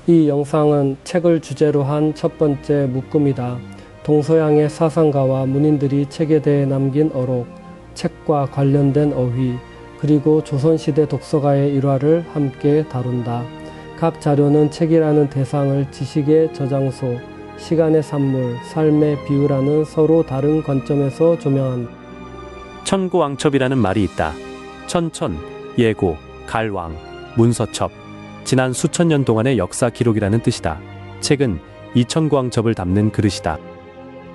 이 영상은 책을 주제로 한 첫 번째 묶음이다. 동서양의 사상가와 문인들이 책에 대해 남긴 어록, 책과 관련된 어휘, 그리고 조선시대 독서가의 일화를 함께 다룬다. 각 자료는 책이라는 대상을 지식의 저장소, 시간의 산물, 삶의 비유라는 서로 다른 관점에서 조명한다. 천고왕첩이라는 말이 있다. 천천, 예고, 갈왕, 문서첩. 지난 수천 년 동안의 역사 기록이라는 뜻이다. 책은 이 천고왕첩을 담는 그릇이다.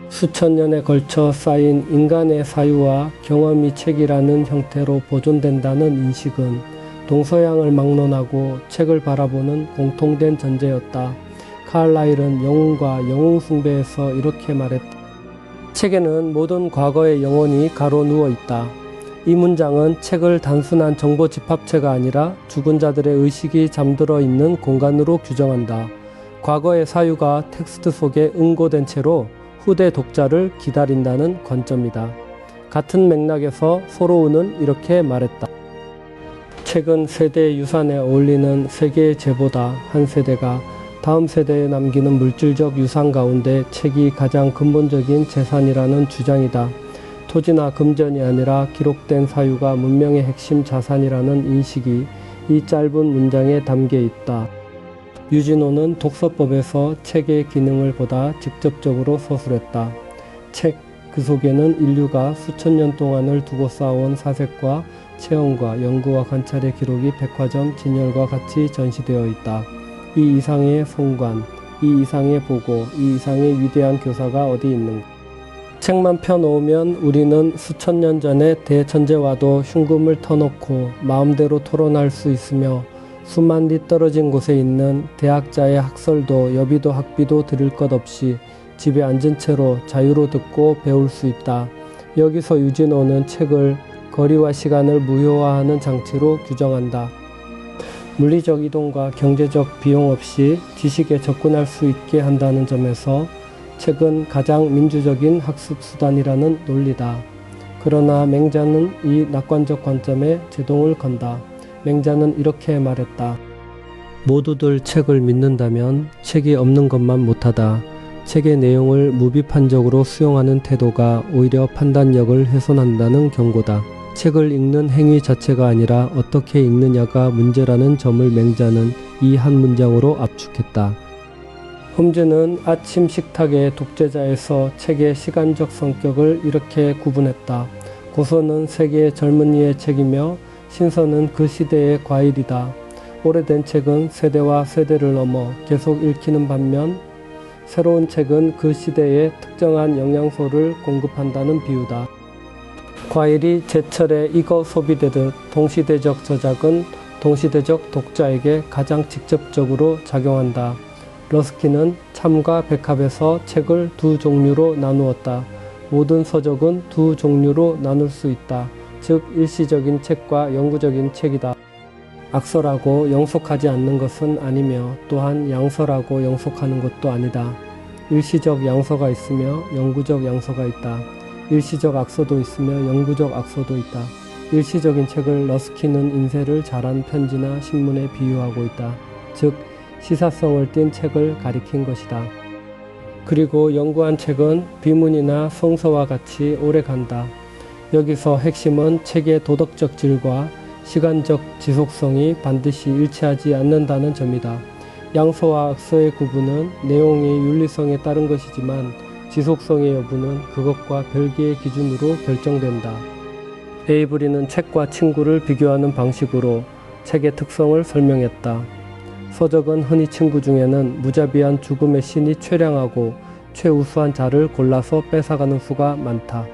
수천 년에 걸쳐 쌓인 인간의 사유와 경험이 책이라는 형태로 보존된다는 인식은 동서양을 막론하고 책을 바라보는 공통된 전제였다. 칼라일은 영웅과 영웅 숭배에서 이렇게 말했다. 책에는 모든 과거의 영혼이 가로누워 있다. 이 문장은 책을 단순한 정보 집합체가 아니라 죽은 자들의 의식이 잠들어 있는 공간으로 규정한다. 과거의 사유가 텍스트 속에 응고된 채로 후대 독자를 기다린다는 관점이다. 같은 맥락에서 소로우는 이렇게 말했다. 책은 세대의 유산에 어울리는 세계의 제보다. 한 세대가 다음 세대에 남기는 물질적 유산 가운데 책이 가장 근본적인 재산이라는 주장이다. 토지나 금전이 아니라 기록된 사유가 문명의 핵심 자산이라는 인식이 이 짧은 문장에 담겨 있다. 유진호는 독서법에서 책의 기능을 보다 직접적으로 서술했다. 책 그 속에는 인류가 수천 년 동안을 두고 쌓아온 사색과 체험과 연구와 관찰의 기록이 백화점 진열과 같이 전시되어 있다. 이 이상의 송관, 이 이상의 보고, 이 이상의 위대한 교사가 어디 있는가? 책만 펴놓으면 우리는 수천 년 전의 대천재와도 흉금을 터놓고 마음대로 토론할 수 있으며 수만 리 떨어진 곳에 있는 대학자의 학설도 여비도 학비도 들을 것 없이 집에 앉은 채로 자유로 듣고 배울 수 있다. 여기서 유진호는 책을 거리와 시간을 무효화하는 장치로 규정한다. 물리적 이동과 경제적 비용 없이 지식에 접근할 수 있게 한다는 점에서 책은 가장 민주적인 학습 수단이라는 논리다. 그러나 맹자는 이 낙관적 관점에 제동을 건다. 맹자는 이렇게 말했다. 모두들 책을 믿는다면 책이 없는 것만 못하다. 책의 내용을 무비판적으로 수용하는 태도가 오히려 판단력을 훼손한다는 경고다. 책을 읽는 행위 자체가 아니라 어떻게 읽느냐가 문제라는 점을 맹자는 이 한 문장으로 압축했다. 홈즈는 아침 식탁의 독재자에서 책의 시간적 성격을 이렇게 구분했다. 고서는 세계의 젊은이의 책이며 신서는 그 시대의 과일이다. 오래된 책은 세대와 세대를 넘어 계속 읽히는 반면 새로운 책은 그 시대에 특정한 영양소를 공급한다는 비유다. 과일이 제철에 익어 소비되듯 동시대적 저작은 동시대적 독자에게 가장 직접적으로 작용한다. 러스킨은 참과 백합에서 책을 두 종류로 나누었다. 모든 서적은 두 종류로 나눌 수 있다. 즉 일시적인 책과 영구적인 책이다. 악설하고 영속하지 않는 것은 아니며 또한 양설하고 영속하는 것도 아니다. 일시적 양서가 있으며 영구적 양서가 있다. 일시적 악서도 있으며 영구적 악서도 있다. 일시적인 책을 러스킨은 인쇄를 잘한 편지나 신문에 비유하고 있다. 즉 시사성을 띤 책을 가리킨 것이다. 그리고 영구한 책은 비문이나 성서와 같이 오래 간다. 여기서 핵심은 책의 도덕적 질과 시간적 지속성이 반드시 일치하지 않는다는 점이다. 양서와 악서의 구분은 내용이 윤리성에 따른 것이지만 지속성의 여부는 그것과 별개의 기준으로 결정된다. 에이브리는 책과 친구를 비교하는 방식으로 책의 특성을 설명했다. 서적은 흔히 친구 중에는 무자비한 죽음의 신이 최량하고 최우수한 자를 골라서 뺏어가는 수가 많다.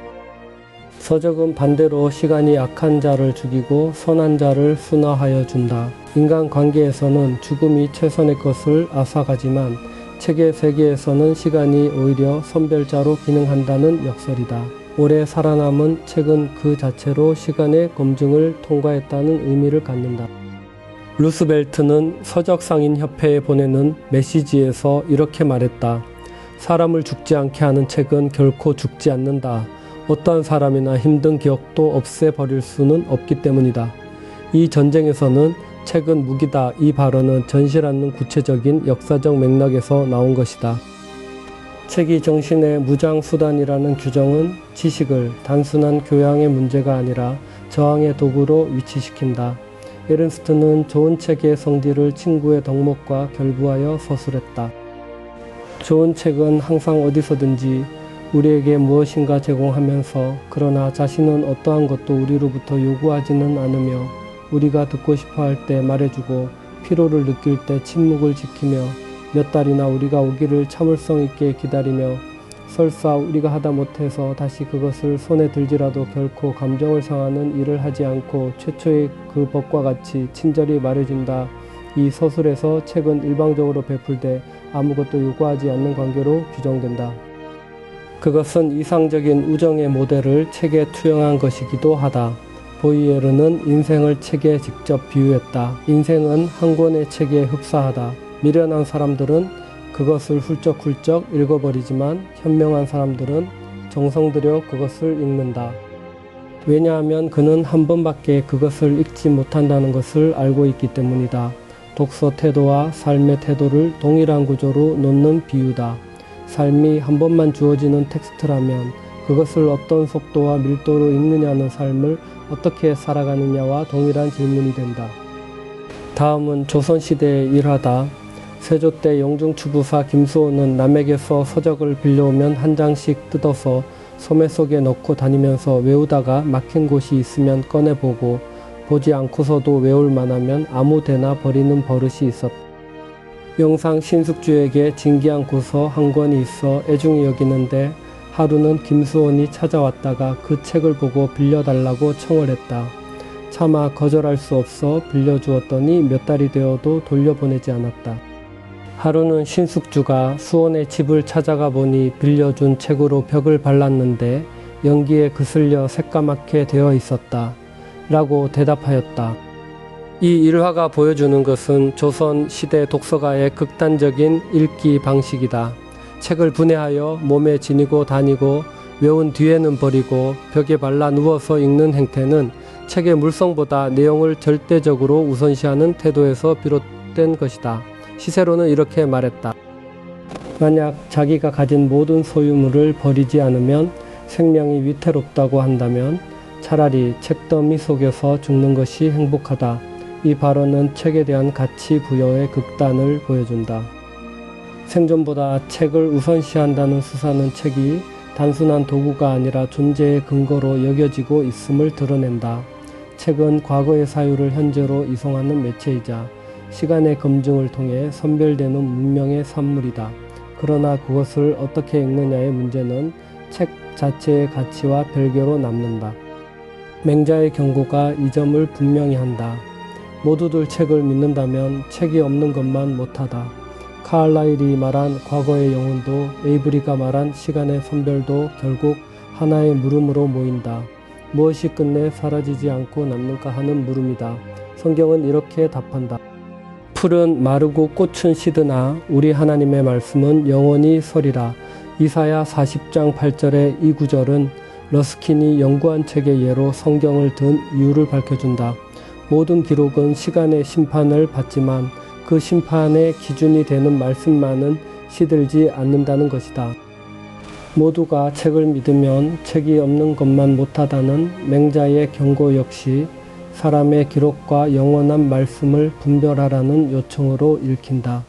서적은 반대로 시간이 악한 자를 죽이고 선한 자를 순화하여 준다. 인간관계에서는 죽음이 최선의 것을 앗아가지만 책의 세계에서는 시간이 오히려 선별자로 기능한다는 역설이다. 오래 살아남은 책은 그 자체로 시간의 검증을 통과했다는 의미를 갖는다. 루스벨트는 서적상인협회에 보내는 메시지에서 이렇게 말했다. 사람을 죽지 않게 하는 책은 결코 죽지 않는다. 어떠한 사람이나 힘든 기억도 없애버릴 수는 없기 때문이다. 이 전쟁에서는 책은 무기다. 이 발언은 전실않는 구체적인 역사적 맥락에서 나온 것이다. 책이 정신의 무장수단이라는 규정은 지식을 단순한 교양의 문제가 아니라 저항의 도구로 위치시킨다. 에른스트는 좋은 책의 성질을 친구의 덕목과 결부하여 서술했다. 좋은 책은 항상 어디서든지 우리에게 무엇인가 제공하면서 그러나 자신은 어떠한 것도 우리로부터 요구하지는 않으며 우리가 듣고 싶어 할 때 말해주고 피로를 느낄 때 침묵을 지키며 몇 달이나 우리가 오기를 참을성 있게 기다리며 설사 우리가 하다 못해서 다시 그것을 손에 들지라도 결코 감정을 상하는 일을 하지 않고 최초의 그 법과 같이 친절히 말해준다. 이 서술에서 책은 일방적으로 베풀되 아무것도 요구하지 않는 관계로 규정된다. 그것은 이상적인 우정의 모델을 책에 투영한 것이기도 하다. 보이에르는 인생을 책에 직접 비유했다. 인생은 한 권의 책에 흡사하다. 미련한 사람들은 그것을 훌쩍훌쩍 읽어버리지만 현명한 사람들은 정성 들여 그것을 읽는다. 왜냐하면 그는 한 번밖에 그것을 읽지 못한다는 것을 알고 있기 때문이다. 독서 태도와 삶의 태도를 동일한 구조로 놓는 비유다. 삶이 한 번만 주어지는 텍스트라면 그것을 어떤 속도와 밀도로 읽느냐는 삶을 어떻게 살아가느냐와 동일한 질문이 된다. 다음은 조선시대의 일화다. 세조 때 영중추부사 김수호는 남에게서 서적을 빌려오면 한 장씩 뜯어서 소매 속에 넣고 다니면서 외우다가 막힌 곳이 있으면 꺼내보고 보지 않고서도 외울 만하면 아무 데나 버리는 버릇이 있었다. 영상 신숙주에게 진기한 고서 한 권이 있어 애중히 여기는데 하루는 김수원이 찾아왔다가 그 책을 보고 빌려달라고 청을 했다. 차마 거절할 수 없어 빌려주었더니 몇 달이 되어도 돌려보내지 않았다. 하루는 신숙주가 수원의 집을 찾아가 보니 빌려준 책으로 벽을 발랐는데 연기에 그슬려 새까맣게 되어 있었다. 라고 대답하였다. 이 일화가 보여주는 것은 조선 시대 독서가의 극단적인 읽기 방식이다. 책을 분해하여 몸에 지니고 다니고 외운 뒤에는 버리고 벽에 발라 누워서 읽는 행태는 책의 물성보다 내용을 절대적으로 우선시하는 태도에서 비롯된 것이다. 시세로는 이렇게 말했다. 만약 자기가 가진 모든 소유물을 버리지 않으면 생명이 위태롭다고 한다면 차라리 책더미 속에서 죽는 것이 행복하다. 이 발언은 책에 대한 가치 부여의 극단을 보여준다. 생존보다 책을 우선시한다는 수사는 책이 단순한 도구가 아니라 존재의 근거로 여겨지고 있음을 드러낸다. 책은 과거의 사유를 현재로 이송하는 매체이자 시간의 검증을 통해 선별되는 문명의 산물이다. 그러나 그것을 어떻게 읽느냐의 문제는 책 자체의 가치와 별개로 남는다. 맹자의 경고가 이 점을 분명히 한다. 모두들 책을 믿는다면 책이 없는 것만 못하다. 카알라일이 말한 과거의 영혼도 에이브리가 말한 시간의 선별도 결국 하나의 물음으로 모인다. 무엇이 끝내 사라지지 않고 남는가 하는 물음이다. 성경은 이렇게 답한다. 풀은 마르고 꽃은 시드나 우리 하나님의 말씀은 영원히 서리라. 이사야 40장 8절의 이 구절은 러스킨이 연구한 책의 예로 성경을 든 이유를 밝혀준다. 모든 기록은 시간의 심판을 받지만 그 심판의 기준이 되는 말씀만은 시들지 않는다는 것이다. 모두가 책을 믿으면 책이 없는 것만 못하다는 맹자의 경고 역시 사람의 기록과 영원한 말씀을 분별하라는 요청으로 읽힌다.